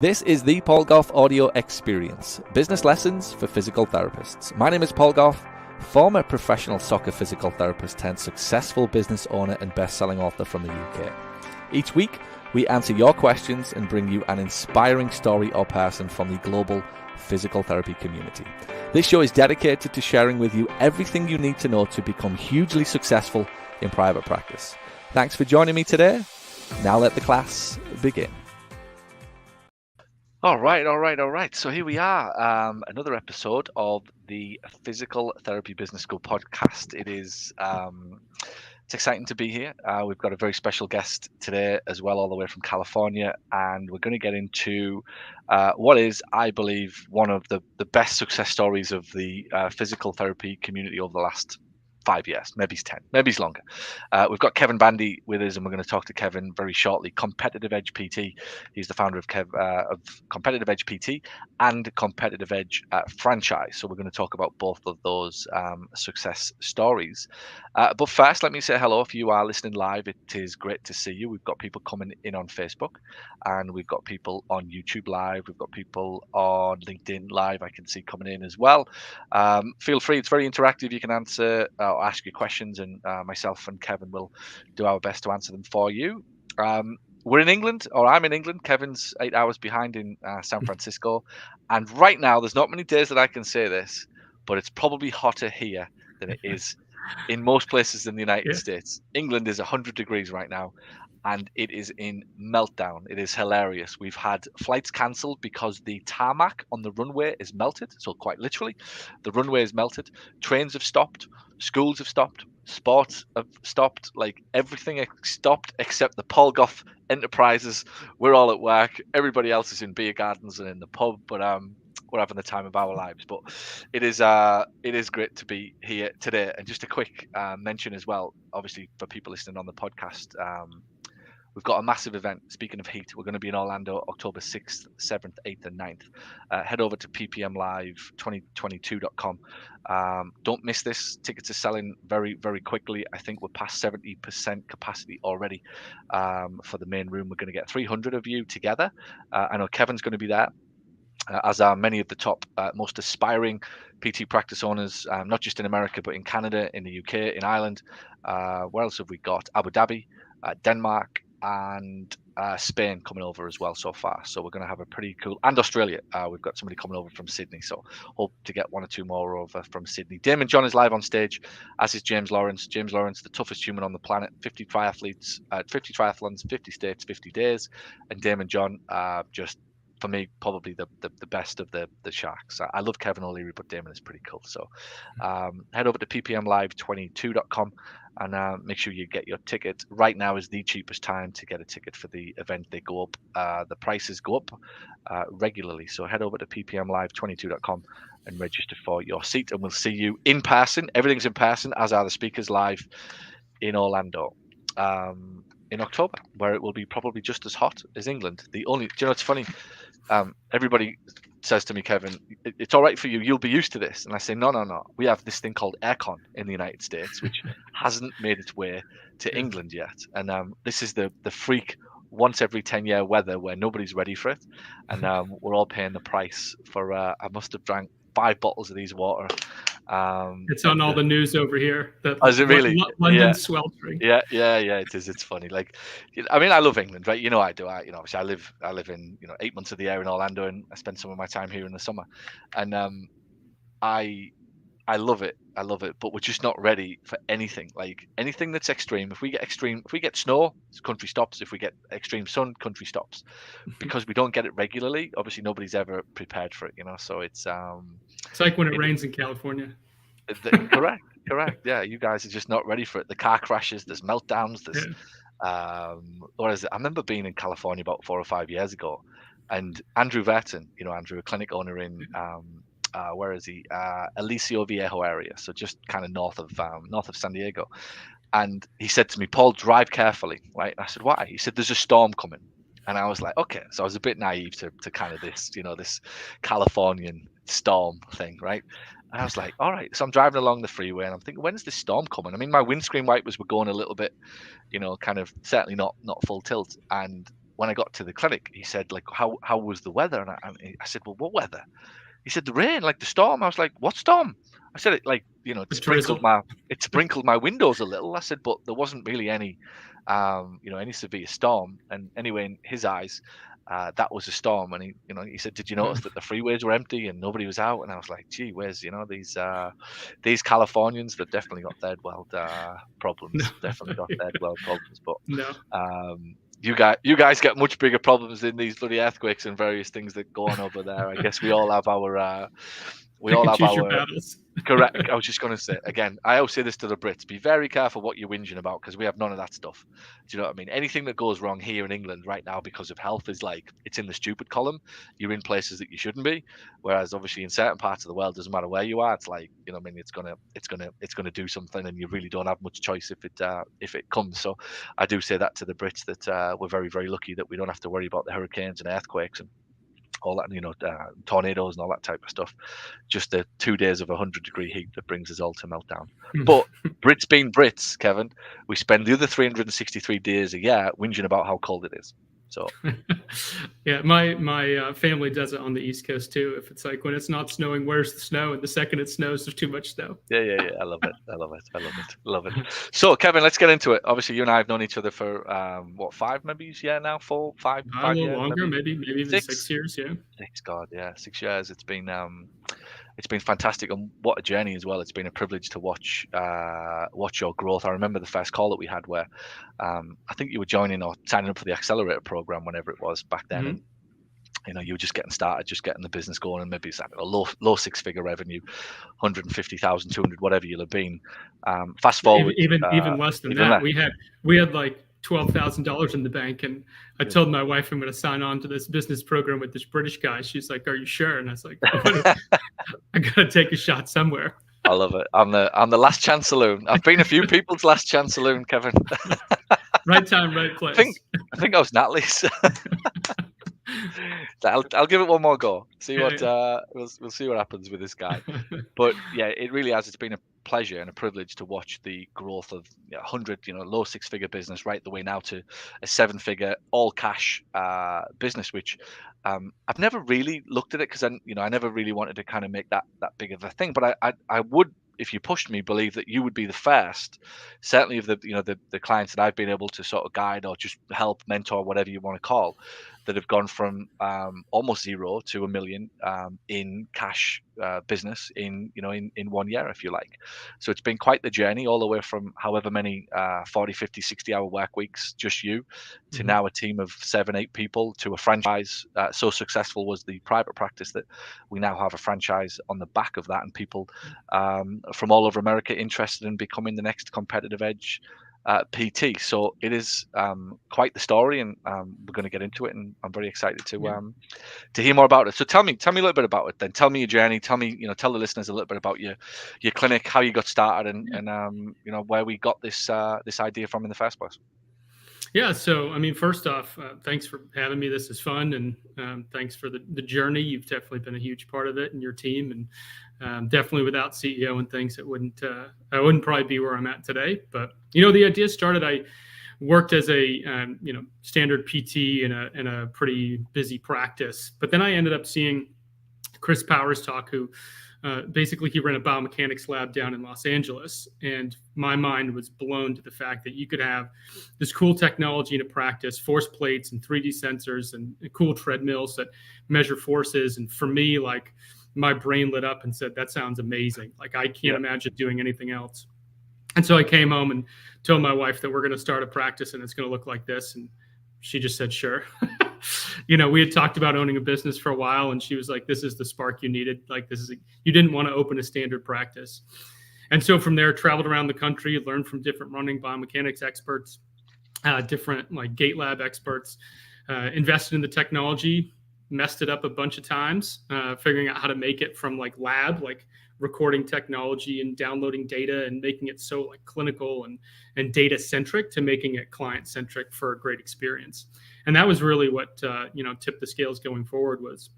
This is the Paul Gough audio experience, business lessons for physical therapists. My name is Paul Gough, former professional soccer physical therapist turned successful business owner and best-selling author from the UK. Each week, we answer your questions and bring you an inspiring story or person from the global physical therapy community. This show is dedicated to sharing with you everything you need to know to become hugely successful in private practice. Thanks for joining me today. Now let the class begin. All right. So here we are, another episode of the Physical Therapy Business School podcast. It's exciting to be here. We've got a very special guest today as well, all the way from California, and we're going to get into what is, I believe, one of the best success stories of the physical therapy community over the last 5 years, maybe it's 10, maybe it's longer. We've got Kevin Vandi with us, and we're going to talk to Kevin very shortly. Competitive Edge PT. He's the founder of Competitive Edge PT and Competitive Edge franchise. So we're going to talk about both of those success stories. But first, let me say hello. If you are listening live, it is great to see you. We've got people coming in on Facebook, and we've got people on YouTube live. We've got people on LinkedIn live. I can see coming in as well. Feel free. It's very interactive. You can answer or ask your questions, and myself and Kevin will do our best to answer them for you. We're in England, or I'm in England. Kevin's 8 hours behind in San Francisco. And right now, there's not many days that I can say this, but it's probably hotter here than it is in most places in the United States. England is 100 degrees right now, and it is in meltdown. It is hilarious. We've had flights cancelled because the tarmac on the runway is melted. So quite literally, the runway is melted. Trains have stopped. Schools have stopped. Sports have stopped. Like everything stopped except the Paul Gough enterprises. We're all at work. Everybody else is in beer gardens and in the pub. But we're having the time of our lives. But it is great to be here today. And just a quick mention as well, obviously for people listening on the podcast. We've got a massive event. Speaking of heat, we're going to be in Orlando October 6th, 7th, 8th, and 9th. Head over to ppmlive2022.com. Don't miss this. Tickets are selling very, very quickly. I think we're past 70% capacity already for the main room. We're going to get 300 of you together. I know Kevin's going to be there. As are many of the top most aspiring PT practice owners, not just in America, but in Canada, in the UK, in Ireland. Where else have we got? Abu Dhabi, Denmark, and Spain coming over as well so far. So we're going to have a pretty cool, and Australia. We've got somebody coming over from Sydney, so hope to get one or two more over from Sydney. Damon John is live on stage, as is James Lawrence. James Lawrence, the toughest human on the planet, 50 triathletes, 50 triathlons, 50 states, 50 days. And Damon John, just for me, probably the best of the sharks. I love Kevin O'Leary, but Damon is pretty cool. So head over to ppmlive22.com and make sure you get your ticket. Right now is the cheapest time to get a ticket for the event. They go up, the prices go up regularly. So head over to ppmlive22.com and register for your seat, and we'll see you in person. Everything's in person, as are the speakers, live in Orlando. In October, where it will be probably just as hot as England. Do you know, it's funny. Everybody says to me, Kevin, it's all right for you. You'll be used to this. And I say, no. We have this thing called aircon in the United States, which hasn't made its way to England yet. And this is the freak once every 10-year weather where nobody's ready for it. And we're all paying the price for, I must have drank 5 bottles of these water. It's on all the news over here. Is it really? London's sweltering. Yeah. It is. It's funny. Like, I mean, I love England, right? You know, I do. Obviously, I live in 8 months of the year in Orlando, and I spend some of my time here in the summer. And I love it. But we're just not ready for anything. Like anything that's extreme. If we get snow, country stops. If we get extreme sun, country stops, because we don't get it regularly. Obviously, nobody's ever prepared for it. So it's like when it rains in California. Correct. Yeah, you guys are just not ready for it. The car crashes, there's meltdowns, there's what is it? I remember being in California about 4 or 5 years ago, and Andrew Verton, Andrew, a clinic owner in where is he? Aliso Viejo area, so just kind of north of San Diego. And he said to me, Paul, drive carefully, right? I said, why? He said, there's a storm coming. And I was like, okay. So I was a bit naive to kind of this, this Californian storm thing, right? And I was like, all right. So I'm driving along the freeway and I'm thinking, when's this storm coming? I mean, my windscreen wipers were going a little bit, kind of certainly not full tilt. And when I got to the clinic, he said, like, how was the weather? And I said, well, what weather? He said, the rain, like the storm. I was like, what storm? I said, it like, it sprinkled my windows a little. I said, but there wasn't really any, any severe storm. And anyway, in his eyes, that was a storm. And he said, did you notice that the freeways were empty and nobody was out? And I was like, gee whiz, these Californians, they've definitely got third world problems. Definitely got third world problems. But you guys get much bigger problems in these bloody earthquakes and various things that go on over there. I guess we all have our battles. Correct. I was just going to say, again, I always say this to the Brits, be very careful what you're whinging about, because we have none of that stuff. Do you know what I mean? Anything that goes wrong here in England right now because of health is like, it's in the stupid column. You're in places that you shouldn't be. Whereas obviously in certain parts of the world, doesn't matter where you are, it's like, it's gonna do something, and you really don't have much choice if it comes. So I do say that to the Brits, that we're very, very lucky that we don't have to worry about the hurricanes and earthquakes and all that, tornadoes and all that type of stuff. Just the 2 days of 100-degree heat that brings us all to meltdown. But Brits being Brits, Kevin, we spend the other 363 days a year whinging about how cold it is. So yeah, my family does it on the East Coast too. If it's like, when it's not snowing, where's the snow? And the second it snows, there's too much snow. Yeah. I love it. So Kevin, let's get into it. Obviously, you and I have known each other for 5 maybe now, 4, 5, a 5 little years, longer, maybe even 6 years. Yeah. 6, God, yeah, 6 years. It's been fantastic, and what a journey as well. It's been a privilege to watch your growth. I remember the first call that we had where I think you were joining or signing up for the accelerator program, whenever it was back then. And you were just getting started, just getting the business going, and maybe it's like a low 6-figure revenue, 150,000, 200, whatever you'll have been. Fast forward, even less than that. We had like $12,000 in the bank, and I told my wife I'm going to sign on to this business program with this British guy. She's like, "Are you sure?" And I was like, "I got to take a shot somewhere." I love it. I'm the last chance saloon. I've been a few people's last chance saloon, Kevin. Right time, right place. I think I was Natalie's. I'll give it one more go. We'll see what happens with this guy. But yeah, it really has. It's been a pleasure and a privilege to watch the growth of 100, low 6-figure business right the way now to a 7-figure all cash business, which I've never really looked at it, because I never really wanted to kind of make that big of a thing. But I would, if you pushed me, believe that you would be the first, certainly of the clients that I've been able to sort of guide or just help, mentor, whatever you want to call, that have gone from almost zero to $1 million in cash business in 1 year, if you like. So it's been quite the journey, all the way from however many 40, 50, 60-hour work weeks, just you, to now a team of 7, 8 people, to a franchise. So successful was the private practice that we now have a franchise on the back of that, and people from all over America interested in becoming the next competitive edge PT. So it is quite the story, and we're going to get into it, and I'm very excited to hear more about it. So tell me a little bit about it then. Tell me your journey. Tell me, tell the listeners a little bit about your clinic, how you got started, and where we got this idea from in the first place. Yeah. So, first off, thanks for having me. This is fun. And thanks for the journey. You've definitely been a huge part of it, and your team. And definitely without CEO and things, I wouldn't probably be where I'm at today. But, the idea started, I worked as a, standard PT in a pretty busy practice. But then I ended up seeing Chris Powers talk, who basically he ran a biomechanics lab down in Los Angeles, and my mind was blown to the fact that you could have this cool technology in a practice, force plates and 3D sensors and cool treadmills that measure forces. And for me, like, my brain lit up and said, that sounds amazing. Like, I can't imagine doing anything else. And so I came home and told my wife that we're going to start a practice and it's going to look like this. And she just said, sure. We had talked about owning a business for a while, and she was like, this is the spark you needed. Like, you didn't want to open a standard practice. And so from there, traveled around the country, learned from different running biomechanics experts, different like gait lab experts, invested in the technology, messed it up a bunch of times, figuring out how to make it from like lab, like recording technology and downloading data, and making it so like clinical and data centric, to making it client centric for a great experience. And that was really what tipped the scales going forward, was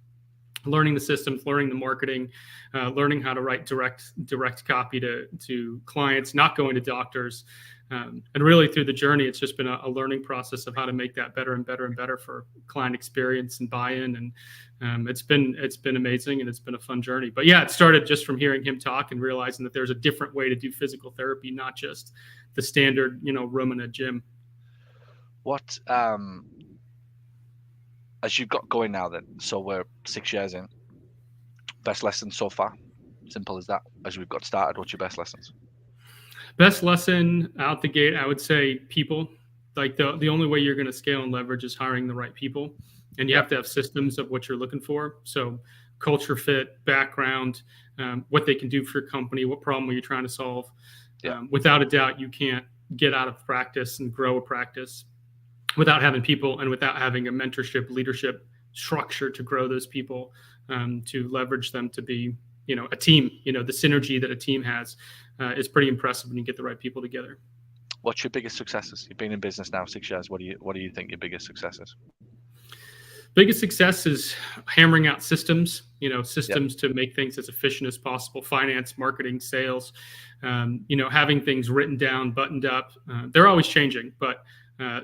learning the systems, learning the marketing, learning how to write direct copy to clients, not going to doctors, And really through the journey, it's just been a learning process of how to make that better and better and better for client experience and buy-in. And it's been amazing, and it's been a fun journey. But yeah, it started just from hearing him talk and realizing that there's a different way to do physical therapy, not just the standard, room in a gym. What as you've got going now then, so we're 6 years in, best lessons so far? Simple as that. As we've got started, what's your best lessons? Best lesson out the gate, I would say people. Like the only way you're going to scale and leverage is hiring the right people. And you have to have systems of what you're looking for. So culture fit, background, what they can do for your company, what problem are you trying to solve. Without a doubt, you can't get out of practice and grow a practice without having people and without having a mentorship, leadership structure to grow those people, to leverage them to be, a team. The synergy that a team has is pretty impressive when you get the right people together. What's your biggest successes? You've been in business now 6 years. What do you think your biggest success is? Biggest success is hammering out systems, systems to make things as efficient as possible, finance, marketing, sales, having things written down, buttoned up. They're always changing, but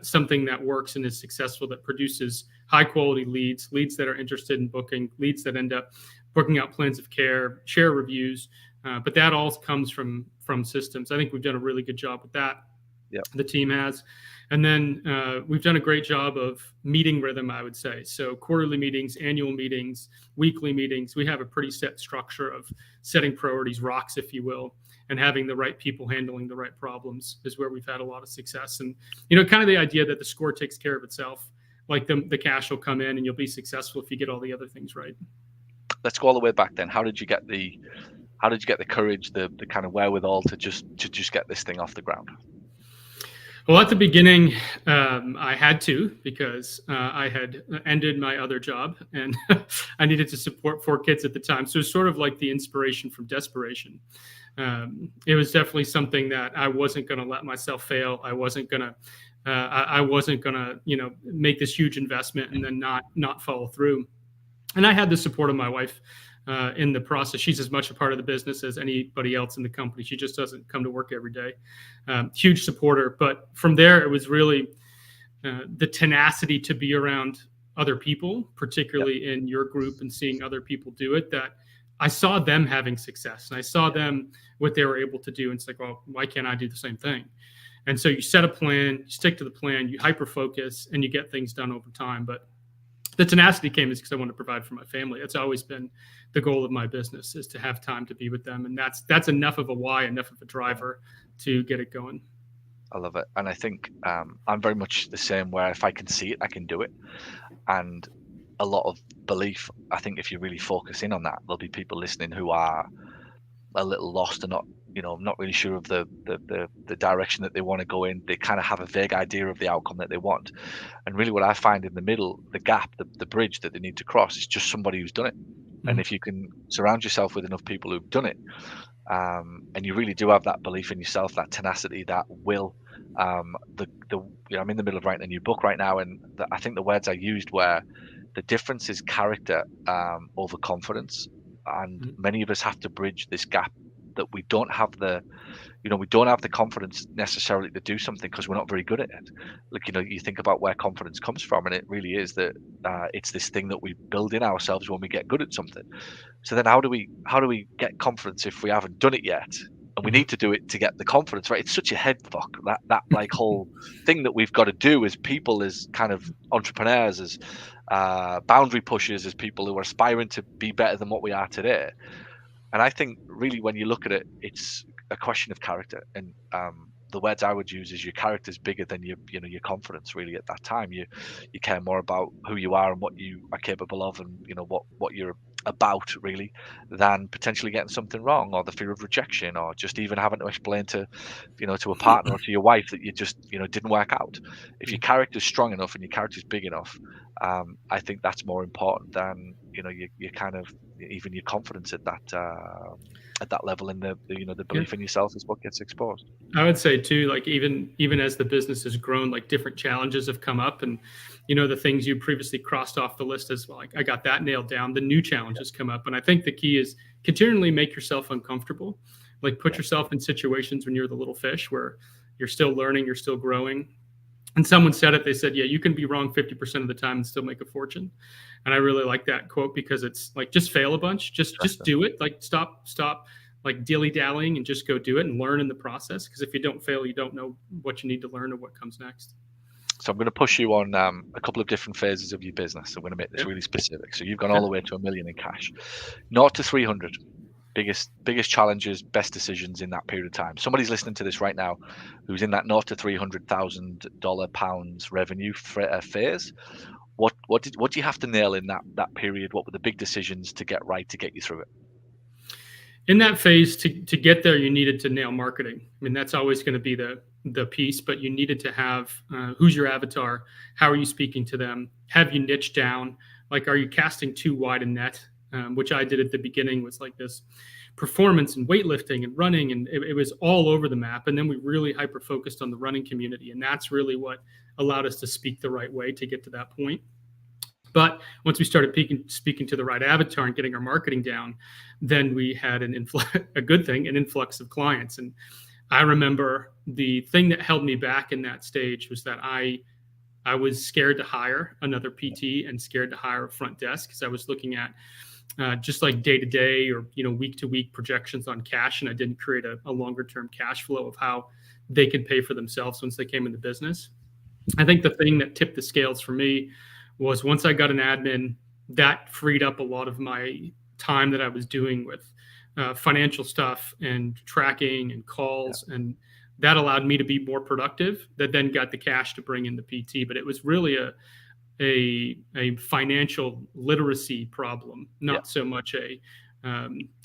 something that works and is successful, that produces high quality leads that are interested in booking, leads that end up booking out plans of care, share reviews. But that all comes from systems. I think we've done a really good job with that. The team has. And then we've done a great job of meeting rhythm, I would say. So quarterly meetings, annual meetings, weekly meetings. We have a pretty set structure of setting priorities, rocks, if you will, and having the right people handling the right problems is where we've had a lot of success. And, kind of the idea that the score takes care of itself, like the cash will come in and you'll be successful if you get all the other things right. Let's go all the way back then. How did you get the courage, the kind of wherewithal to just get this thing off the ground? Well, at the beginning, I had to, because I had ended my other job and I needed to support 4 kids at the time. So it was sort of like the inspiration from desperation. It was definitely something that I wasn't going to let myself fail. I wasn't going to, make this huge investment and then not follow through. And I had the support of my wife in the process. She's as much a part of the business as anybody else in the company. She just doesn't come to work every day. Huge supporter. But from there, it was really the tenacity to be around other people, particularly in your group, and seeing other people do it, that I saw them having success and I saw them, what they were able to do. And it's like, well, why can't I do the same thing? And so you set a plan, you stick to the plan, you hyper focus, and you get things done over time. But the tenacity came is because I want to provide for my family. It's always been the goal of my business, is to have time to be with them. And that's enough of a why, enough of a driver to get it going. I love it. And I think I'm very much the same, where if I can see it, I can do it. And a lot of belief. I think if you really focus in on that, there'll be people listening who are a little lost and not really sure of the direction that they want to go in. They kind of have a vague idea of the outcome that they want. And really what I find in the middle, the gap, the bridge that they need to cross, is just somebody who's done it. Mm-hmm. And if you can surround yourself with enough people who've done it, and you really do have that belief in yourself, that tenacity, that will, I'm in the middle of writing a new book right now, and I think the words I used were, the difference is character over confidence. And many of us have to bridge this gap, that we don't have the confidence necessarily to do something because we're not very good at it. Like, you think about where confidence comes from, and it really is that it's this thing that we build in ourselves when we get good at something. So then how do we get confidence if we haven't done it yet? And we need to do it to get the confidence, right? It's such a head fuck, that like whole thing that we've got to do as people, as kind of entrepreneurs, as boundary pushers, as people who are aspiring to be better than what we are today. And I think really when you look at it, it's a question of character. And the words I would use is, your character is bigger than your confidence. Really, at that time, you care more about who you are and what you are capable of, and what you're about, really, than potentially getting something wrong, or the fear of rejection, or just even having to explain to a partner or to your wife that you just didn't work out. If your character is strong enough and your character is big enough, I think that's more important than you kind of even your confidence at that level, and the belief in yourself is what gets exposed. I would say too, like even as the business has grown, like different challenges have come up, and the things you previously crossed off the list as well, like I got that nailed down, the new challenges come up. And I think the key is continually make yourself uncomfortable, like put yourself in situations when you're the little fish where You're still learning, you're still growing. And someone said it, they said, yeah, you can be wrong 50% of the time and still make a fortune. And I really like that quote because it's like, just fail a bunch, just do it. Like stop like dilly-dallying and just go do it and learn in the process. Because if you don't fail, you don't know what you need to learn or what comes next. So I'm going to push you on a couple of different phases of your business. I'm going to make this really specific. So you've gone all the way to $1 million in cash, 0 to 300. Biggest challenges, best decisions in that period of time. Somebody's listening to this right now who's in that 0 to £300,000 revenue phase. What do you have to nail in that period? What were the big decisions to get right to get you through it? In that phase, to get there, you needed to nail marketing. I mean, that's always going to be the piece, but you needed to have who's your avatar? How are you speaking to them? Have you niched down? Like, are you casting too wide a net? Which I did at the beginning, was like this performance and weightlifting and running, and it was all over the map. And then we really hyper focused on the running community, and that's really what allowed us to speak the right way to get to that point. But once we started speaking to the right avatar and getting our marketing down, then we had an influx of clients. And I remember the thing that held me back in that stage was that I was scared to hire another PT and scared to hire a front desk, because I was looking at just like day-to-day or week-to-week projections on cash, and I didn't create a longer-term cash flow of how they could pay for themselves once they came into business. I think the thing that tipped the scales for me was once I got an admin, that freed up a lot of my time that I was doing with financial stuff and tracking and calls, and that allowed me to be more productive. That then got the cash to bring in the PT. But it was really a financial literacy problem, not so much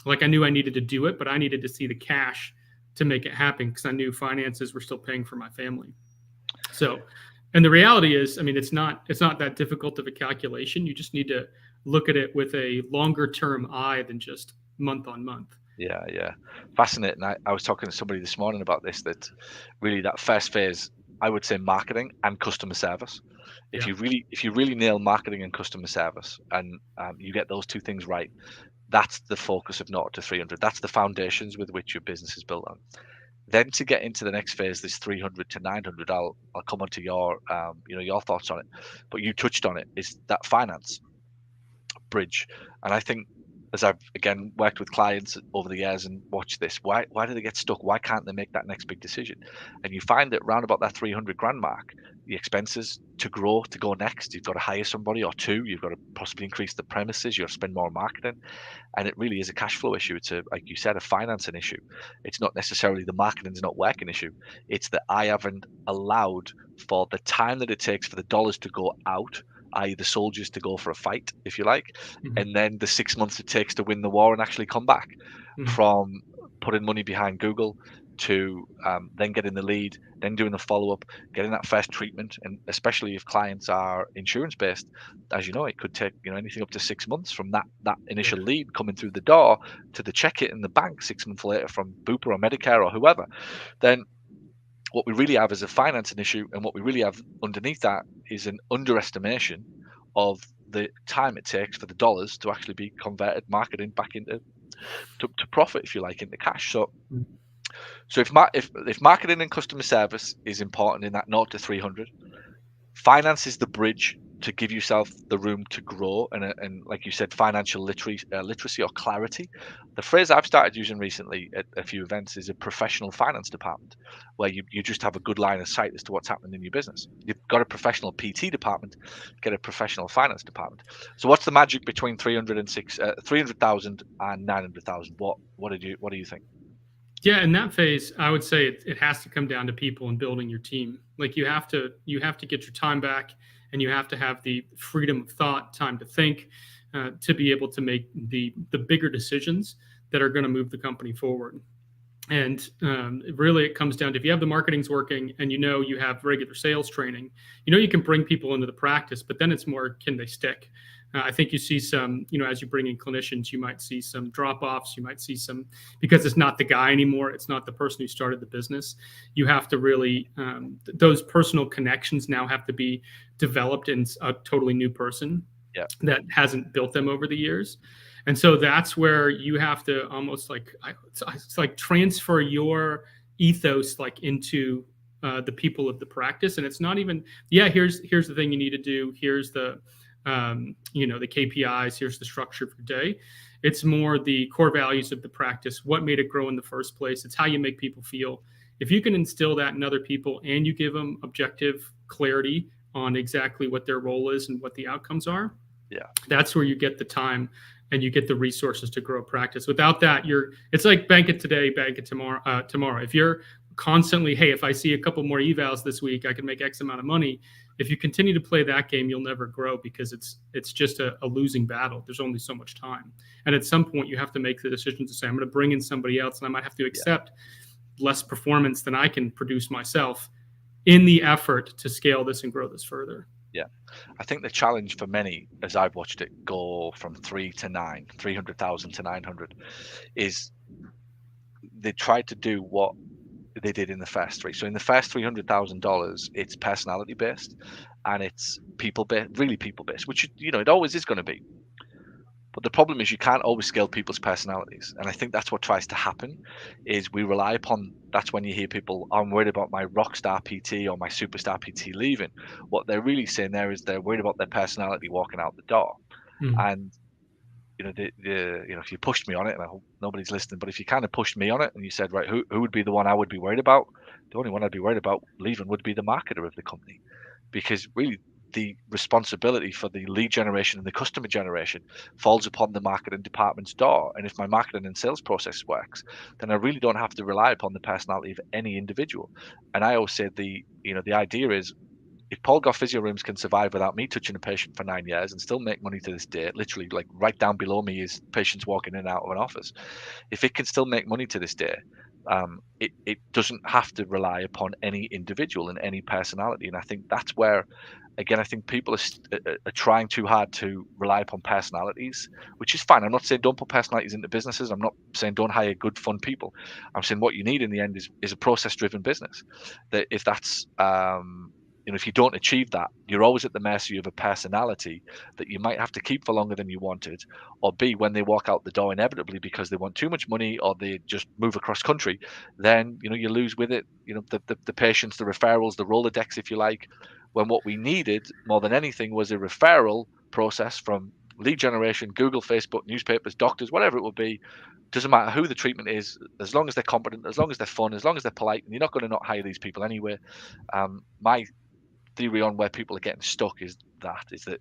like I knew I needed to do it, but I needed to see the cash to make it happen, because I knew finances were still paying for my family. So, and the reality is, I mean, it's not that difficult of a calculation. You just need to look at it with a longer term eye than just month on month. Yeah. Fascinating. I was talking to somebody this morning about this, that really that first phase, I would say marketing and customer service. If you really nail marketing and customer service, and you get those two things right, that's the focus of 0 to 300. That's the foundations with which your business is built on. Then to get into the next phase, this 300 to 900, I'll come on to your your thoughts on it, but you touched on it, is that finance bridge. And I think, as I've again worked with clients over the years and watched this, why do they get stuck? Why can't they make that next big decision? And you find that round about that 300 grand mark, the expenses to go next, you've got to hire somebody or two, you've got to possibly increase the premises, you've got to spend more on marketing. And it really is a cash flow issue. It's like you said, a financing issue. It's not necessarily the marketing's not working issue. It's that I haven't allowed for the time that it takes for the dollars to go out, i.e. the soldiers to go for a fight, if you like, and then the 6 months it takes to win the war and actually come back, from putting money behind Google to then getting the lead, then doing the follow-up, getting that first treatment. And especially if clients are insurance-based, as you know, it could take anything up to 6 months from that initial lead coming through the door to the check it in the bank 6 months later from Bupa or Medicare or whoever. Then what we really have is a financing issue, and what we really have underneath that is an underestimation of the time it takes for the dollars to actually be converted, marketing back into to profit, if you like, into cash. So if marketing and customer service is important in that 0 to 300, finance is the bridge to give yourself the room to grow, and like you said, financial literacy or clarity. The phrase I've started using recently at a few events is a professional finance department, where you just have a good line of sight as to what's happening in your business. You've got a professional PT department, get a professional finance department. So what's the magic between 300,000 and 900,000? What do you think? Yeah, in that phase, I would say it has to come down to people and building your team. Like you have to get your time back, and you have to have the freedom of thought, time to think, to be able to make the bigger decisions that are going to move the company forward. And really, it comes down to, if you have the marketing's working and you have regular sales training, you can bring people into the practice, but then it's more, can they stick? I think you see some, as you bring in clinicians, you might see some drop-offs. You might see some, because it's not the guy anymore. It's not the person who started the business. You have to really, those personal connections now have to be developed in a totally new person that hasn't built them over the years. And so that's where you have to almost it's like transfer your ethos into the people of the practice. And it's not even, yeah, here's the thing you need to do. Here's the, the KPIs, here's the structure of your day. It's more the core values of the practice, what made it grow in the first place. It's how you make people feel. If you can instill that in other people and you give them objective clarity on exactly what their role is and what the outcomes are, that's where you get the time and you get the resources to grow a practice. Without that, it's like bank it today, bank it tomorrow. If you're constantly, hey, if I see a couple more evals this week, I can make X amount of money. If you continue to play that game, you'll never grow because it's just a losing battle. There's only so much time. And at some point you have to make the decision to say, I'm going to bring in somebody else and I might have to accept less performance than I can produce myself in the effort to scale this and grow this further. Yeah. I think the challenge for many, as I've watched it go from 300,000 to 900, is they tried to do what they did in the first three. So in the first $300,000, it's personality based and it's people based, really people based, which it always is going to be. But the problem is you can't always scale people's personalities, and I think that's what tries to happen. Is we rely upon. That's when you hear people, I'm worried about my rock star PT or my superstar PT leaving. What they're really saying there is they're worried about their personality walking out the door, and if you pushed me on it, and I hope nobody's listening, but if you kind of pushed me on it and you said, right, who would be the one I would be worried about? The only one I'd be worried about leaving would be the marketer of the company, because really the responsibility for the lead generation and the customer generation falls upon the marketing department's door. And if my marketing and sales process works, then I really don't have to rely upon the personality of any individual. And I always say the idea is, if Paul Gough Physio Rooms can survive without me touching a patient for 9 years and still make money to this day, literally like right down below me is patients walking in and out of an office. If it can still make money to this day, it doesn't have to rely upon any individual and any personality. And I think that's where, again, I think people are trying too hard to rely upon personalities, which is fine. I'm not saying don't put personalities into businesses. I'm not saying don't hire good, fun people. I'm saying what you need in the end is a process-driven business. That if that's if you don't achieve that, you're always at the mercy of a personality that you might have to keep for longer than you wanted, or B, when they walk out the door inevitably because they want too much money or they just move across country, then you lose with it, the patients, the referrals, the Rolodex, if you like, when what we needed more than anything was a referral process from lead generation, Google, Facebook, newspapers, doctors, whatever it would be. Doesn't matter who the treatment is, as long as they're competent, as long as they're fun, as long as they're polite, and you're not going to not hire these people anyway. My theory on where people are getting stuck is that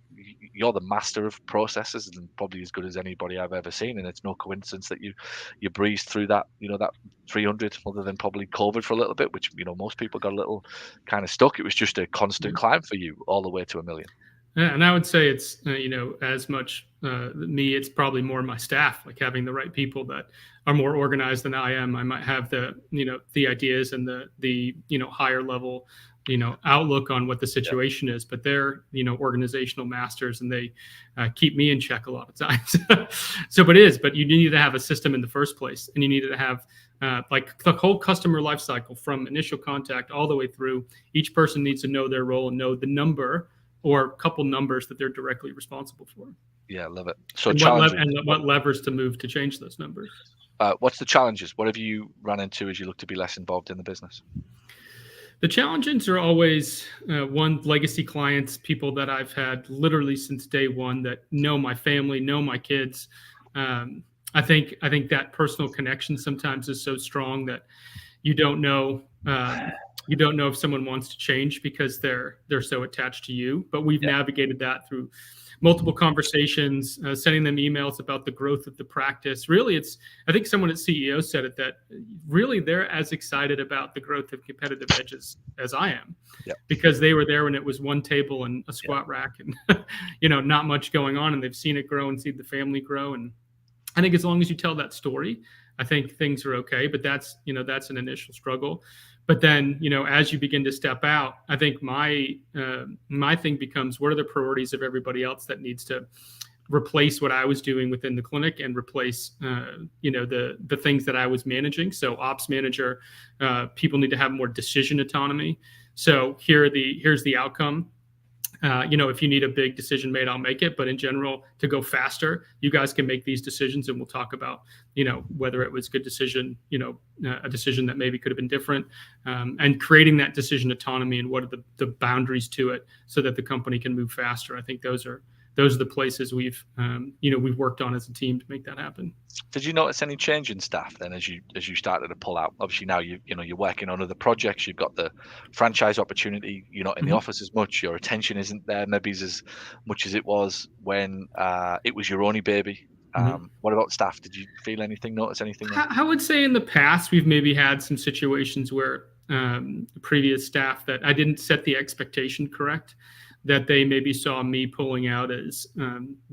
you're the master of processes and probably as good as anybody I've ever seen, and it's no coincidence that you breezed through that that 300, other than probably COVID for a little bit, which most people got a little kind of stuck. It was just a constant climb for you all the way to $1 million. Yeah, and I would say it's as much me, it's probably more my staff, like having the right people that are more organized than I am. I might have the the ideas and the higher level outlook on what the situation is, but they're organizational masters, and they keep me in check a lot of times. But you need to have a system in the first place, and you need to have like the whole customer life cycle from initial contact all the way through. Each person needs to know their role and know the number or a couple numbers that they're directly responsible for. Yeah, I love it. So what levers to move to change those numbers? What's the challenges? What have you run into as you look to be less involved in the business? The challenges are always one, legacy clients, people that I've had literally since day one that know my family, know my kids. I think that personal connection sometimes is so strong that you don't know if someone wants to change because they're so attached to you. But we've navigated that through multiple conversations, sending them emails about the growth of the practice. Really, I think someone at CEO said it, that really they're as excited about the growth of competitive edges as I am, because they were there when it was one table and a squat rack and not much going on, and they've seen it grow and see the family grow. And I think as long as you tell that story, I think things are okay. But that's an initial struggle. But then, as you begin to step out, I think my thing becomes, what are the priorities of everybody else that needs to replace what I was doing within the clinic and replace, the things that I was managing. So ops manager, people need to have more decision autonomy. So here's the outcome. if you need a big decision made, I'll make it. But in general, to go faster, you guys can make these decisions, and we'll talk about, whether it was a good decision, a decision that maybe could have been different, and creating that decision autonomy and what are the boundaries to it so that the company can move faster. I think those are the places we've worked on as a team to make that happen. Did you notice any change in staff then as you started to pull out? Obviously now you're working on other projects, you've got the franchise opportunity, you're not in the office as much, your attention isn't there maybe as much as it was when it was your only baby. What about staff? Did you feel anything, notice anything there? I would say in the past we've maybe had some situations where previous staff that I didn't set the expectation correct, that they maybe saw me pulling out as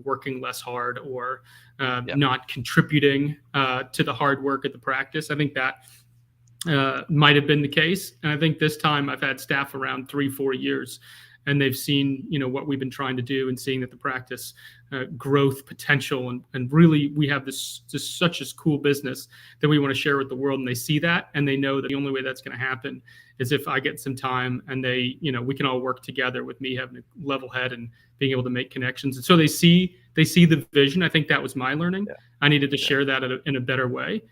working less hard or not contributing to the hard work at the practice. I think that might have been the case. And I think this time I've had staff around 3-4 years, and they've seen, what we've been trying to do and seeing that the practice growth potential and really we have this such a cool business that we want to share with the world. And they see that, and they know that the only way that's going to happen is if I get some time and they, we can all work together with me having a level head and being able to make connections. And so they see the vision. I think that was my learning. Yeah. I needed to share that in a better way,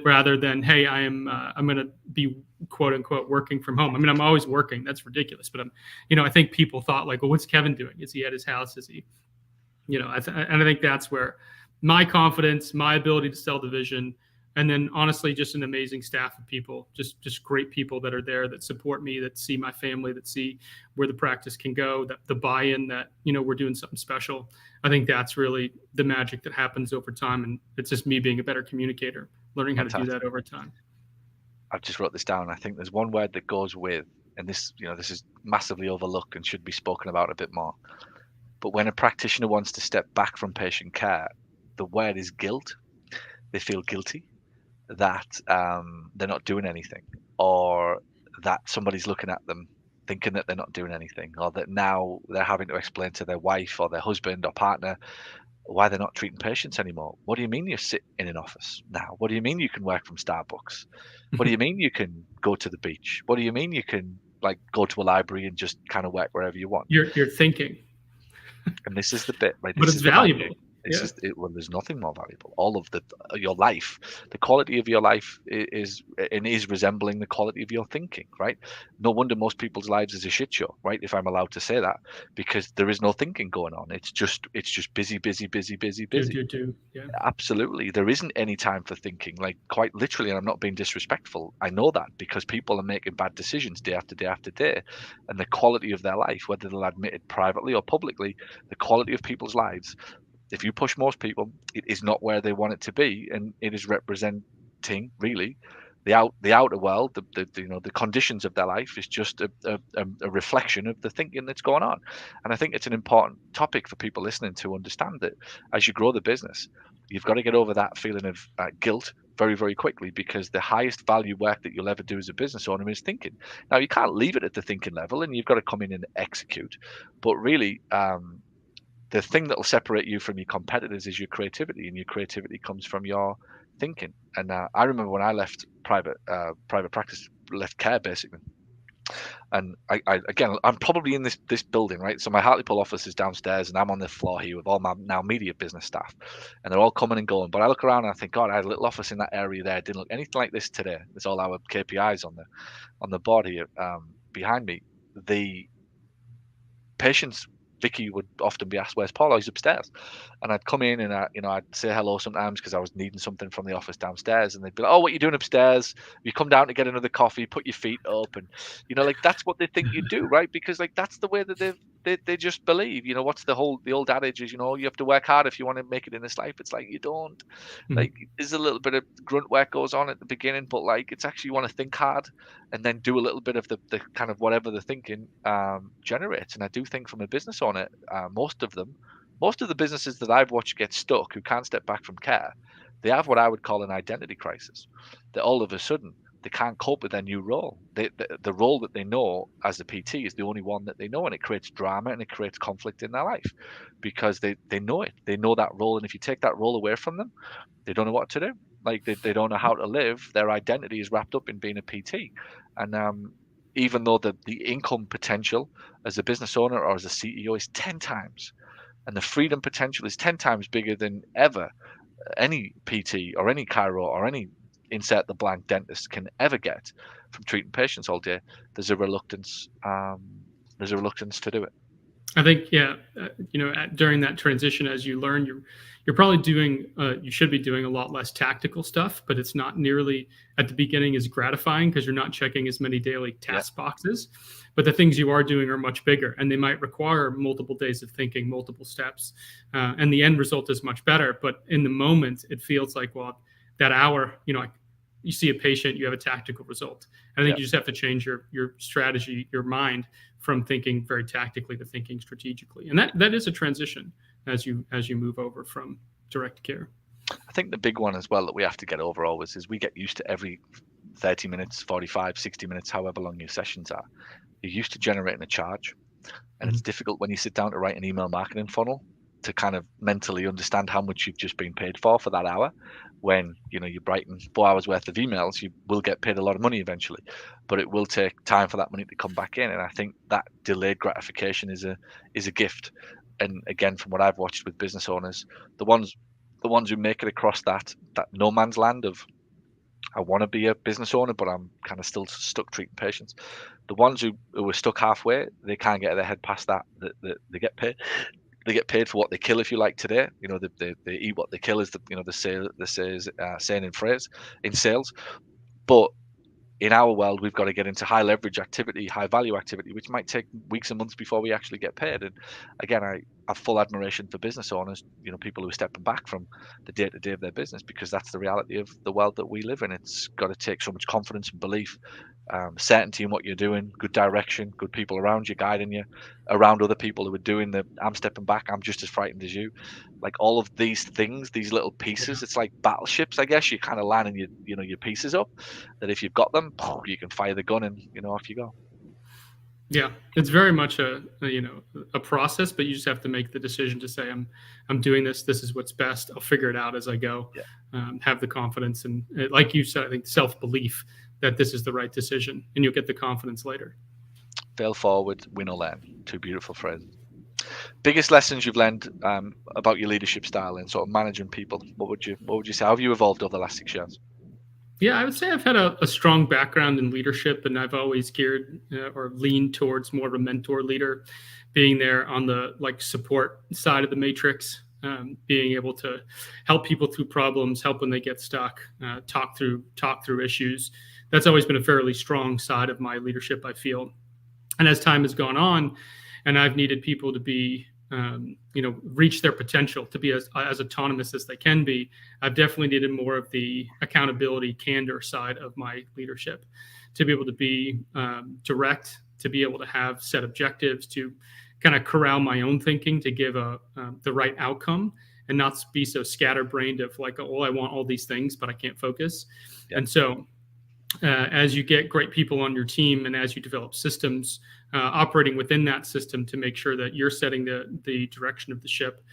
rather than, hey, I'm going to be quote unquote working from home. I mean, I'm always working. That's ridiculous. But I think people thought like, well, what's Kevin doing? Is he at his house? Is he, and I think that's where my confidence, my ability to sell the vision, and then honestly, just an amazing staff of people, just great people that are there that support me, that see my family, that see where the practice can go, that the buy-in that, we're doing something special. I think that's really the magic that happens over time. And it's just me being a better communicator, learning how to do that over time. I've just wrote this down. I think there's one word that goes with, and this is massively overlooked and should be spoken about a bit more. But when a practitioner wants to step back from patient care, the word is guilt. They feel guilty that they're not doing anything, or that somebody's looking at them thinking that they're not doing anything, or that now they're having to explain to their wife or their husband or partner why they're not treating patients anymore. What do you mean you sit in an office now? What do you mean you can work from Starbucks? What do you mean you can go to the beach? What do you mean you can go to a library and just kind of work wherever you want? You're thinking. And this is the bit, right? But it's valuable. Well, there's nothing more valuable. All of your life, the quality of your life is resembling the quality of your thinking, right? No wonder most people's lives is a shit show, right? If I'm allowed to say that, because there is no thinking going on. It's just busy. Yeah. Absolutely. There isn't any time for thinking, like quite literally, and I'm not being disrespectful. I know that because people are making bad decisions day after day after day, and the quality of their life, whether they'll admit it privately or publicly, the quality of people's lives, if you push most people, it is not where they want it to be, and it is representing really the outer world. The conditions of their life is just a reflection of the thinking that's going on. And I think it's an important topic for people listening to understand that as you grow the business, you've got to get over that feeling of guilt very, very quickly, because the highest value work that you'll ever do as a business owner is thinking. Now, you can't leave it at the thinking level, and you've got to come in and execute. But really, the thing that will separate you from your competitors is your creativity, and your creativity comes from your thinking. And I remember when I left private practice, left care basically, and I'm probably in this building, right? So my Hartlepool office is downstairs, and I'm on the floor here with all my now media business staff, and they're all coming and going. But I look around and I think, God, I had a little office in that area there. It didn't look anything like this today. There's all our KPIs on the board here behind me. The patients, Vicky would often be asked, "Where's Paul?" "Oh, he's upstairs." And I'd come in and I'd say hello sometimes because I was needing something from the office downstairs, and they'd be like, "Oh, what are you doing upstairs? You come down to get another coffee, put your feet up," and that's what they think you do, right? Because that's the way that they just believe. What's the old adage is, you have to work hard if you want to make it in this life. It's like you don't. Like there's a little bit of grunt work goes on at the beginning, but it's actually you want to think hard and then do a little bit of the kind of whatever the thinking generates. And I do think from a business owner, most of the businesses that I've watched get stuck, who can't step back from care, they have what I would call an identity crisis. That all of a sudden they can't cope with their new role. The role that they know as a PT is the only one that they know, and it creates drama and it creates conflict in their life because they know it. They know that role, and if you take that role away from them, they don't know what to do. Like they don't know how to live. Their identity is wrapped up in being a PT, and even though the income potential as a business owner or as a CEO is 10 times, and the freedom potential is 10 times bigger than ever any PT or any chiro or any insert the blank dentist can ever get from treating patients all day, there's a reluctance. There's a reluctance to do it. I think, during that transition, as you learn, you're probably doing, you should be doing a lot less tactical stuff, but it's not nearly at the beginning as gratifying because you're not checking as many daily task boxes. But the things you are doing are much bigger, and they might require multiple days of thinking, multiple steps, and the end result is much better. But in the moment, it feels like, well, that hour, you see a patient, you have a tactical result. And I think you just have to change your strategy, your mind, from thinking very tactically to thinking strategically. And that is a transition as you move over from direct care. I think the big one as well that we have to get over always is we get used to every 30 minutes, 45, 60 minutes, however long your sessions are. You're used to generating a charge. And it's difficult when you sit down to write an email marketing funnel to kind of mentally understand how much you've just been paid for that hour. When you're writing 4 hours worth of emails, you will get paid a lot of money eventually, but it will take time for that money to come back in. And I think that delayed gratification is a gift. And again, from what I've watched with business owners, the ones who make it across that no man's land of, I want to be a business owner, but I'm kind of still stuck treating patients. The ones who are stuck halfway, they can't get their head past that. They get paid. They get paid for what they kill, if you like. Today, they eat what they kill is the saying in sales. But in our world, we've got to get into high leverage activity, high value activity, which might take weeks and months before we actually get paid. And again, I have full admiration for business owners, people who are stepping back from the day to day of their business, because that's the reality of the world that we live in. It's got to take so much confidence and belief, certainty in what you're doing, good direction, good people around you, guiding you, around other people who are doing I'm stepping back, I'm just as frightened as you. Like all of these things, these little pieces, it's like battleships, I guess. You're kind of lining your pieces up, that if you've got them, you can fire the gun and off you go. Yeah, it's very much a process, but you just have to make the decision to say, I'm doing this. This is what's best. I'll figure it out as I go. Have the confidence and, like you said, I think self-belief that this is the right decision, and you'll get the confidence later. Fail forward, win or learn. Two beautiful phrases. Biggest lessons you've learned about your leadership style and sort of managing people. What would you say? How have you evolved over the last 6 years? Yeah, I would say I've had a strong background in leadership, and I've always geared or leaned towards more of a mentor leader, being there on the support side of the matrix, being able to help people through problems, help when they get stuck, talk through issues. That's always been a fairly strong side of my leadership, I feel. And as time has gone on, and I've needed people to be reach their potential, to be as autonomous as they can be, I've definitely needed more of the accountability, candor side of my leadership, to be able to be direct, to be able to have set objectives, to kind of corral my own thinking, to give the right outcome, and not be so scatterbrained of I want all these things, but I can't focus. Yep. And so as you get great people on your team, and as you develop systems operating within that system to make sure that you're setting the direction of the ship,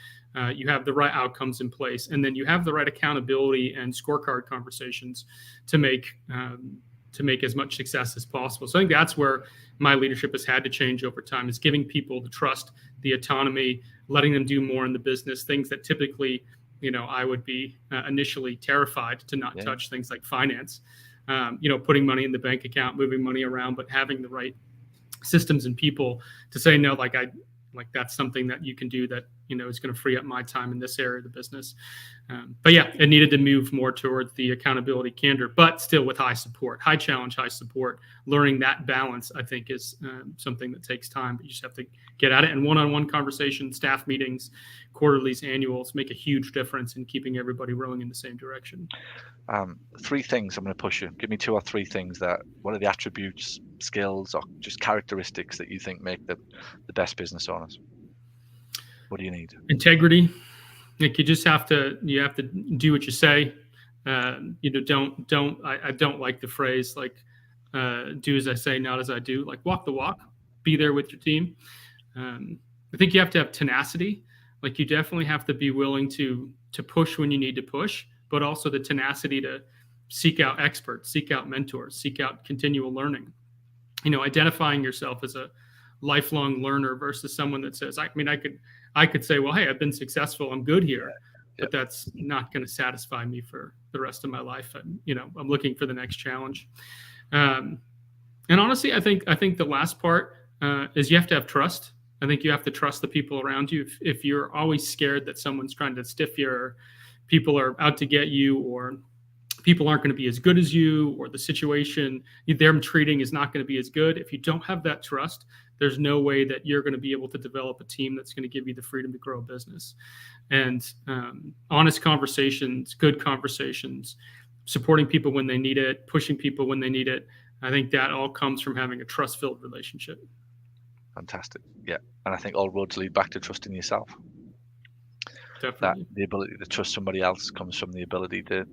you have the right outcomes in place, and then you have the right accountability and scorecard conversations to make as much success as possible. So I think that's where my leadership has had to change over time, is giving people the trust, the autonomy, letting them do more in the business, things that typically, I would be initially terrified to not touch, things like finance, putting money in the bank account, moving money around, but having the right systems and people to say, no, that's something that you can do that, is going to free up my time in this area of the business. But yeah, it needed to move more towards the accountability, candor, but still with high support, high challenge, high support. Learning that balance, I think, is something that takes time, but you just have to get at it. And one-on-one conversations, staff meetings, quarterlies, annuals make a huge difference in keeping everybody rowing in the same direction. 3 things I'm going to push you. Give me 2 or 3 things what are the attributes, skills, or just characteristics that you think make the best business owners? What do you need? Integrity. You just have to do what you say. I don't like the phrase do as I say, not as I do. Walk the walk, be there with your team. I think you have to have tenacity. You definitely have to be willing to push when you need to push, but also the tenacity to seek out experts, seek out mentors, seek out continual learning. identifying yourself as a lifelong learner versus someone that says, I could say, well, hey, I've been successful, I'm good here, Yeah. but that's not going to satisfy me for the rest of my life. And, I'm looking for the next challenge. And honestly, I think the last part is you have to have trust. I think you have to trust the people around you. If you're always scared that someone's trying to stiff you, or people are out to get you, or people aren't going to be as good as you, or the situation they're treating is not going to be as good. If you don't have that trust, there's no way that you're going to be able to develop a team that's going to give you the freedom to grow a business. And honest conversations, good conversations, supporting people when they need it, pushing people when they need it. I think that all comes from having a trust-filled relationship. Fantastic. Yeah. And I think all roads lead back to trusting yourself. Definitely. That the ability to trust somebody else comes from the ability to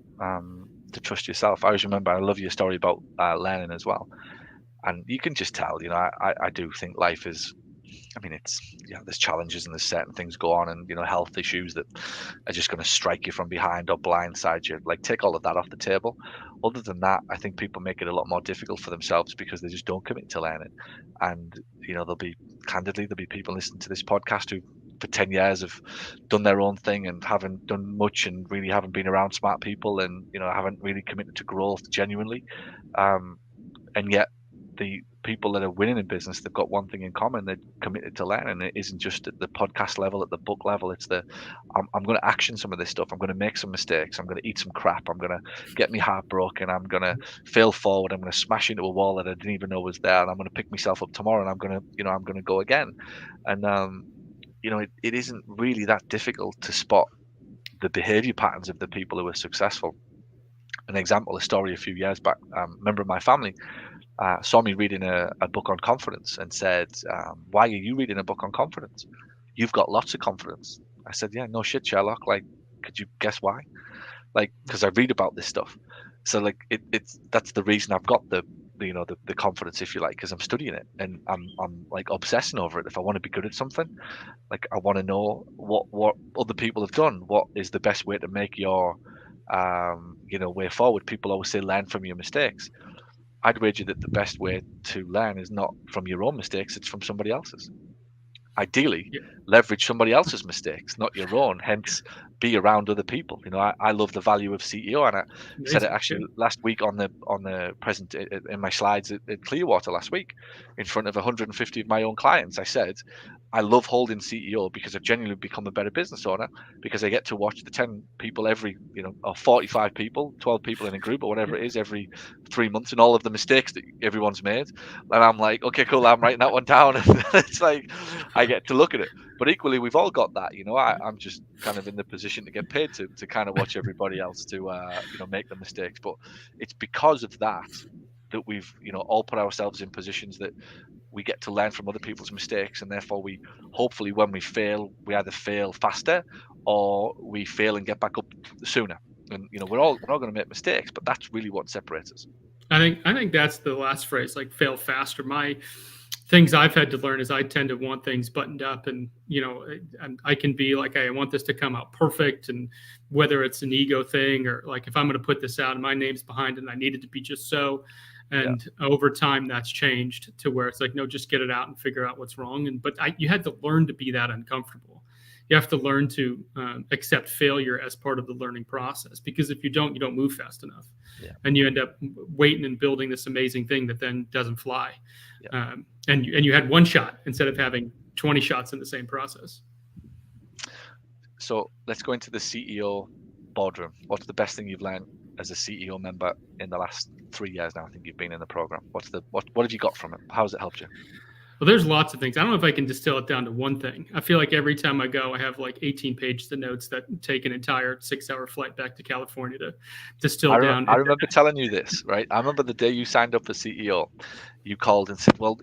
trust yourself. I always remember, I love your story about learning as well. And you can just tell, I do think life is, it's, there's challenges and there's certain things go on, and, health issues that are just going to strike you from behind or blindside you. Like, take all of that off the table. Other than that, I think people make it a lot more difficult for themselves because they just don't commit to learning. And, there'll be people listening to this podcast who for 10 years have done their own thing and haven't done much, and really haven't been around smart people, and, haven't really committed to growth genuinely. And yet the people that are winning in business, they've got one thing in common: they're committed to learning. It isn't just at the podcast level, at the book level. It's I'm going to action some of this stuff. I'm going to make some mistakes. I'm going to eat some crap. I'm going to get my heart broken. I'm going to fail forward. I'm going to smash into a wall that I didn't even know was there, and I'm going to pick myself up tomorrow, and I'm going to go again. And it isn't really that difficult to spot the behavior patterns of the people who are successful. An example, a story a few years back, a member of my family saw me reading a book on confidence and said, why are you reading a book on confidence? You've got lots of confidence. I said, yeah, no shit, Sherlock. Like, could you guess why? Like, because I read about this stuff. So like, that's the reason I've got the confidence, if you like, because I'm studying it, and I'm like obsessing over it. If I want to be good at something, like, I want to know what other people have done. What is the best way to make your way forward? People always say learn from your mistakes. I'd wager that the best way to learn is not from your own mistakes, it's from somebody else's. Ideally, leverage somebody else's mistakes, not your own. Hence, be around other people. I love the value of CEO, and I said it actually last week on the present in my slides at Clearwater last week, in front of 150 of my own clients. I said, I love holding CEO because I've genuinely become a better business owner, because I get to watch the 10 people or 45 people, 12 people in a group or whatever it is every 3 months, and all of the mistakes that everyone's made. And I'm like, okay, cool, I'm writing that one down. And it's like, I get to look at it. But equally, we've all got that. I'm just kind of in the position to get paid to kind of watch everybody else to make the mistakes. But it's because of that we've all put ourselves in positions that we get to learn from other people's mistakes, and therefore we hopefully, when we fail, we either fail faster or we fail and get back up sooner. And we're all going to make mistakes, but that's really what separates us. I think that's the last phrase, like fail faster. My things I've had to learn is I tend to want things buttoned up, and I can be like, hey, I want this to come out perfect, and whether it's an ego thing or like, if I'm going to put this out and my name's behind it and I need it to be just so. And over time, that's changed to where it's like, no, just get it out and figure out what's wrong. But you had to learn to be that uncomfortable. You have to learn to accept failure as part of the learning process, because if you don't move fast enough, and you end up waiting and building this amazing thing that then doesn't fly. And you had one shot instead of having 20 shots in the same process. So let's go into the CEO boardroom. What's the best thing you've learned as a CEO member in the last 3 years now? I think you've been in the program. What have you got from it? How has it helped you? Well, there's lots of things. I don't know if I can distill it down to one thing. I feel like every time I go, I have like 18 pages of notes that take an entire 6-hour flight back to California to distill down. I remember telling you this, right? I remember the day you signed up for CEO, you called and said, well,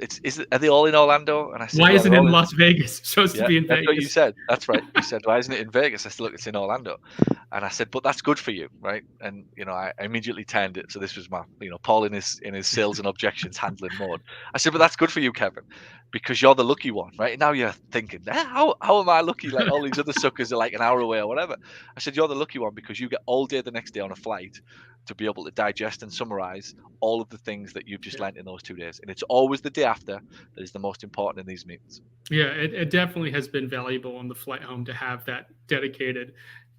are they all in Orlando? And I said, why isn't it in Las Vegas? It's supposed to be in Vegas. That's what you said. That's right. You said, why isn't it in Vegas? I said, look, it's in Orlando. And I said, but that's good for you, right? And I immediately turned it. So this was my, Paul in his sales and objections handling mode. I said, but that's good for you, Kevin, because you're the lucky one, right? And now you're thinking, how am I lucky? Like all these other suckers are like an hour away or whatever. I said, you're the lucky one because you get all day the next day on a flight to be able to digest and summarize all of the things that you've just learned in those 2 days. And it's always the day after that is the most important in these meetings. Yeah, it definitely has been valuable on the flight home to have that dedicated,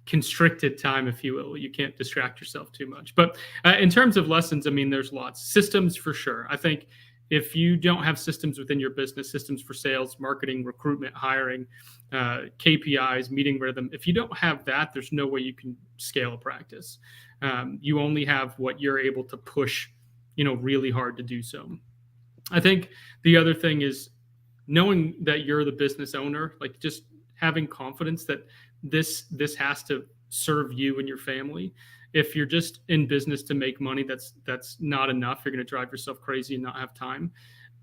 constricted time, if you will. You can't distract yourself too much. But in terms of lessons, I mean, there's lots. Systems for sure. I think if you don't have systems within your business, systems for sales, marketing, recruitment, hiring, KPIs, meeting rhythm, if you don't have that, there's no way you can scale a practice. You only have what you're able to push, really hard to do so. I think the other thing is knowing that you're the business owner, like just having confidence that this has to serve you and your family. If you're just in business to make money, that's not enough. You're going to drive yourself crazy and not have time.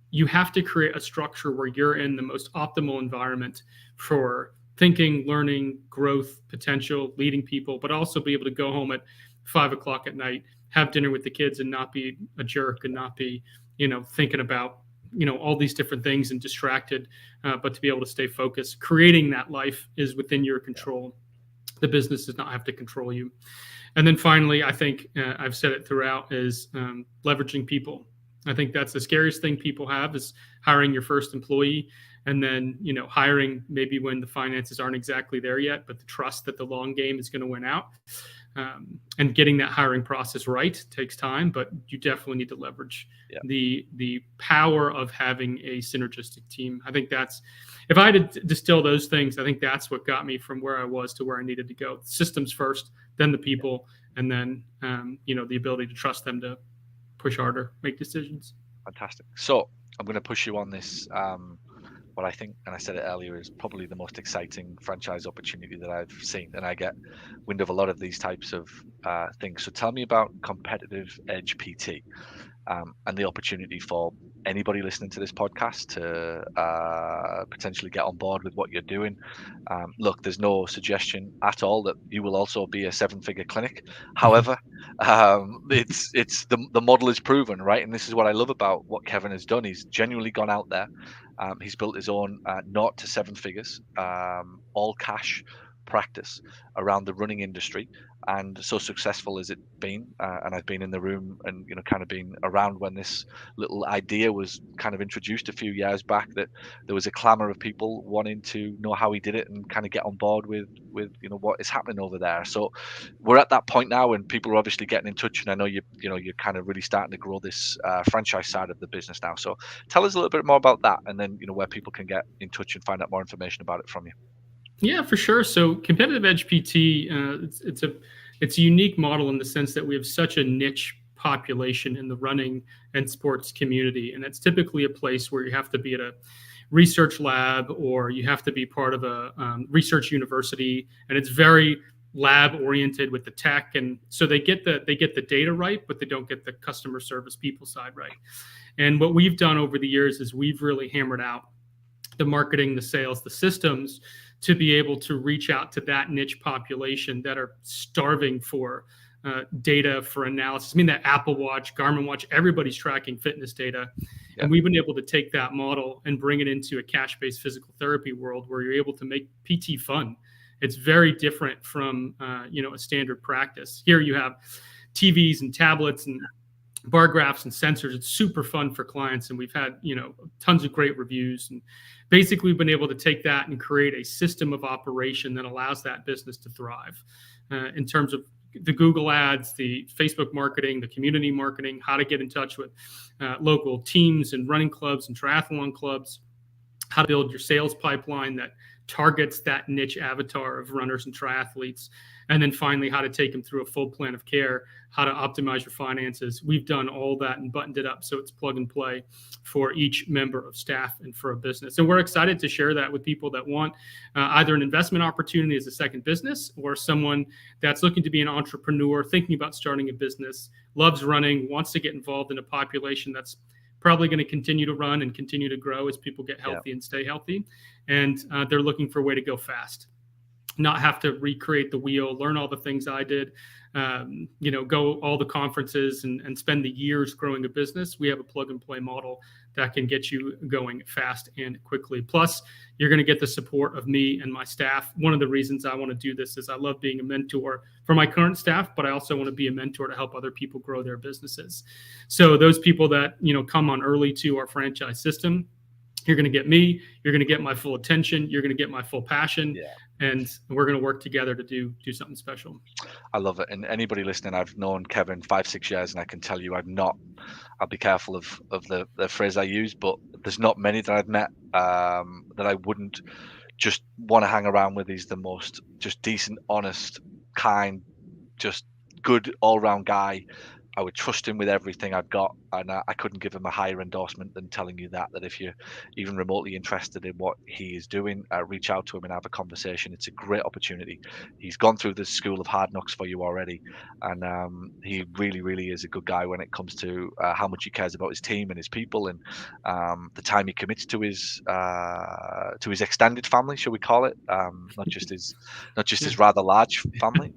You have to create a structure where you're in the most optimal environment for thinking, learning, growth, potential, leading people, but also be able to go home at 5 o'clock at night, have dinner with the kids and not be a jerk and not be, thinking about, all these different things and distracted, but to be able to stay focused. Creating that life is within your control. The business does not have to control you. And then finally, I think I've said it throughout is leveraging people. I think that's the scariest thing people have is hiring your first employee and then, hiring maybe when the finances aren't exactly there yet, but the trust that the long game is going to win out. And getting that hiring process right takes time, but you definitely need to leverage the power of having a synergistic team. I think that's, if I had to distill those things, I think that's what got me from where I was to where I needed to go. Systems first, then the people, and then, the ability to trust them to push harder, make decisions. Fantastic. So I'm going to push you on this. What I think, and I said it earlier, is probably the most exciting franchise opportunity that I've seen, and I get wind of a lot of these types of things. So tell me about Competitive Edge PT and the opportunity for anybody listening to this podcast to potentially get on board with what you're doing. Look, there's no suggestion at all that you will also be a 7-figure clinic. However, it's the model is proven, right? And this is what I love about what Kevin has done. He's genuinely gone out there. He's built his own 0 to 7 figures, all cash practice around the running industry, and so successful has it been. And I've been in the room and kind of been around when this little idea was kind of introduced a few years back, that there was a clamor of people wanting to know how he did it and kind of get on board with what is happening over there. So we're at that point now, and people are obviously getting in touch, and I know you're kind of really starting to grow this franchise side of the business now. So tell us a little bit more about that, and then where people can get in touch and find out more information about it from you. Yeah, for sure. So Competitive Edge PT, it's a unique model in the sense that we have such a niche population in the running and sports community. And it's typically a place where you have to be at a research lab or you have to be part of a research university. And it's very lab oriented with the tech. And so they get the data right, but they don't get the customer service people side right. And what we've done over the years is we've really hammered out the marketing, the sales, the systems to be able to reach out to that niche population that are starving for data for analysis. I mean, that Apple Watch, Garmin Watch, everybody's tracking fitness data. Yeah. And we've been able to take that model and bring it into a cash-based physical therapy world where you're able to make PT fun. It's very different from, a standard practice. Here you have TVs and tablets and bar graphs and sensors. It's super fun for clients. And we've had, tons of great reviews. And basically we've been able to take that and create a system of operation that allows that business to thrive in terms of the Google ads, the Facebook marketing, the community marketing, how to get in touch with local teams and running clubs and triathlon clubs, how to build your sales pipeline that targets that niche avatar of runners and triathletes, and then finally how to take them through a full plan of care, how to optimize your finances. We've done all that and buttoned it up so it's plug and play for each member of staff and for a business. And we're excited to share that with people that want either an investment opportunity as a second business or someone that's looking to be an entrepreneur, thinking about starting a business, loves running, wants to get involved in a population that's probably going to continue to run and continue to grow as people get healthy and stay healthy. And they're looking for a way to go fast, not have to recreate the wheel, learn all the things I did, go all the conferences and spend the years growing a business. We have a plug and play model that can get you going fast and quickly. Plus, you're going to get the support of me and my staff. One of the reasons I want to do this is I love being a mentor for my current staff, but I also want to be a mentor to help other people grow their businesses. So those people that, come on early to our franchise system, you're going to get me, you're going to get my full attention, you're going to get my full passion, and we're going to work together to do something special. I love it. And anybody listening, I've known Kevin 5-6 years, and I can tell you I'll be careful of the phrase I use, but there's not many that I've met that I wouldn't just want to hang around with. He's the most just decent, honest, kind, just good all-round guy. I would trust him with everything I've got, and I couldn't give him a higher endorsement than telling you that if you're even remotely interested in what he is doing, reach out to him and have a conversation. It's a great opportunity. He's gone through the school of hard knocks for you already, and he really, really is a good guy when it comes to how much he cares about his team and his people, and the time he commits to his extended family, shall we call it? Not just his rather large family.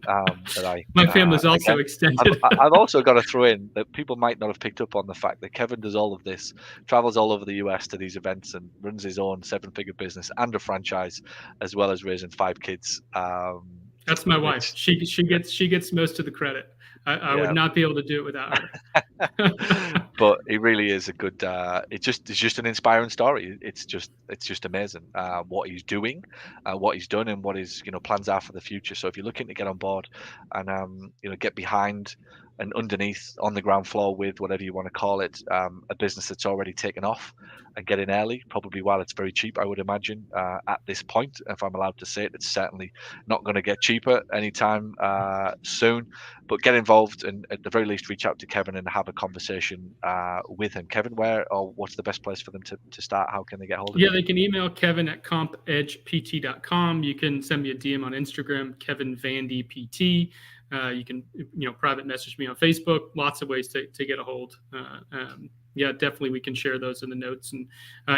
My family's also again, extended. I've also got to throw in that people might not have picked up on the fact that Kevin does all of this, travels all over the US to these events, and runs his own 7-figure business and a franchise, as well as raising 5 kids. That's my wife. She gets most of the credit. I would not be able to do it without her. But he really is a good. It's just an inspiring story. It's just amazing what he's doing, what he's done, and what his plans are for the future. So if you're looking to get on board and get behind and underneath on the ground floor with whatever you want to call it, a business that's already taken off and get in early, probably while it's very cheap, I would imagine, at this point, if I'm allowed to say it. It's certainly not going to get cheaper anytime soon, but get involved and at the very least reach out to Kevin and have a conversation with him. Kevin, what's the best place for them to start? How can they get hold of you? Yeah, they can email Kevin at compedgept.com. You can send me a DM on Instagram, Kevin Vandi PT. You can, private message me on Facebook. Lots of ways to get a hold. Definitely we can share those in the notes. And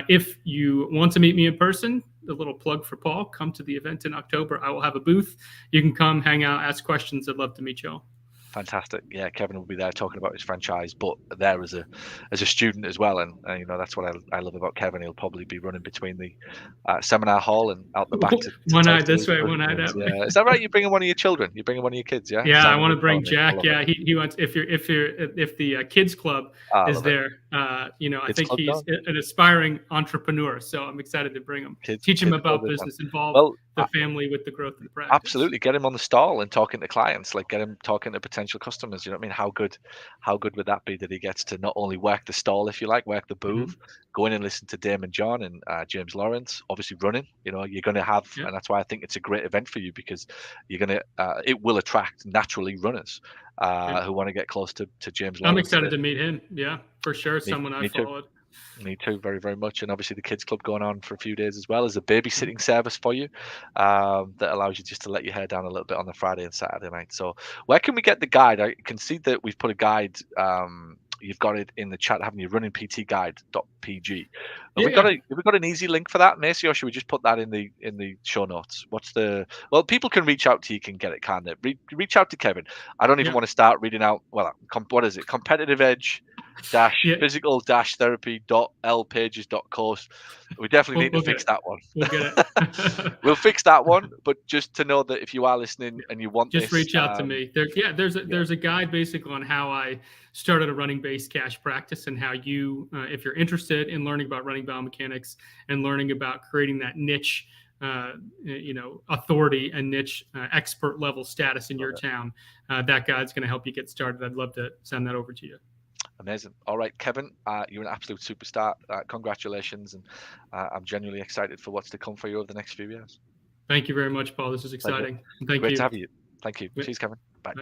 if you want to meet me in person, a little plug for Paul, come to the event in October. I will have a booth. You can come, hang out, ask questions. I'd love to meet you all. Fantastic. Yeah, Kevin will be there talking about his franchise, but there as a student as well. And that's what I love about Kevin. He'll probably be running between the seminar hall and out the back. One eye this way, one eye that way. Is that right? You're bringing one of your children. You're bringing one of your kids. Yeah. Yeah, I want to bring Jack. Yeah, he wants. If the kids club is there, I think he's an aspiring entrepreneur. So I'm excited to bring him. Teach him about business. Involve the family with the growth of the practice. Absolutely, get him on the stall and talking to clients. Like get him talking to potential customers. You know what I mean? How good would that be that he gets to not only work the stall, if you like, work the booth, go in and listen to Damon John and James Lawrence, obviously running. You're going to have, and that's why I think it's a great event for you, because you're going to it will attract naturally runners who want to get close to James Lawrence. I'm excited to meet him. Yeah, for sure. Someone I followed. Me too, very, very much. And obviously the kids club going on for a few days as well as a babysitting service for you that allows you just to let your hair down a little bit on the Friday and Saturday night. So where can we get the guide? I can see that we've put a guide. You've got it in the chat, haven't you? runningptguide.pg. Have we got an easy link for that, Macy, or should we just put that in the show notes? Well, people can reach out to you, can get it, can't they? Reach out to Kevin. I don't even want to start reading out, what is it? Competitive Edge physical therapy.lpages.course. We definitely need to fix that one. We'll get it. We'll fix that one, but just to know that if you are listening and you want just reach out to me. There's a guide basically on how I started a running based cash practice, and how you if you're interested in learning about running biomechanics and learning about creating that niche authority and niche expert level status in your town, that guide's going to help you get started. I'd love to send that over to you. Amazing. All right, Kevin, you're an absolute superstar. Congratulations. And I'm genuinely excited for what's to come for you over the next few years. Thank you very much, Paul. This is exciting. Thank you. Great to have you. Thank you. Cheers, Kevin. Bye.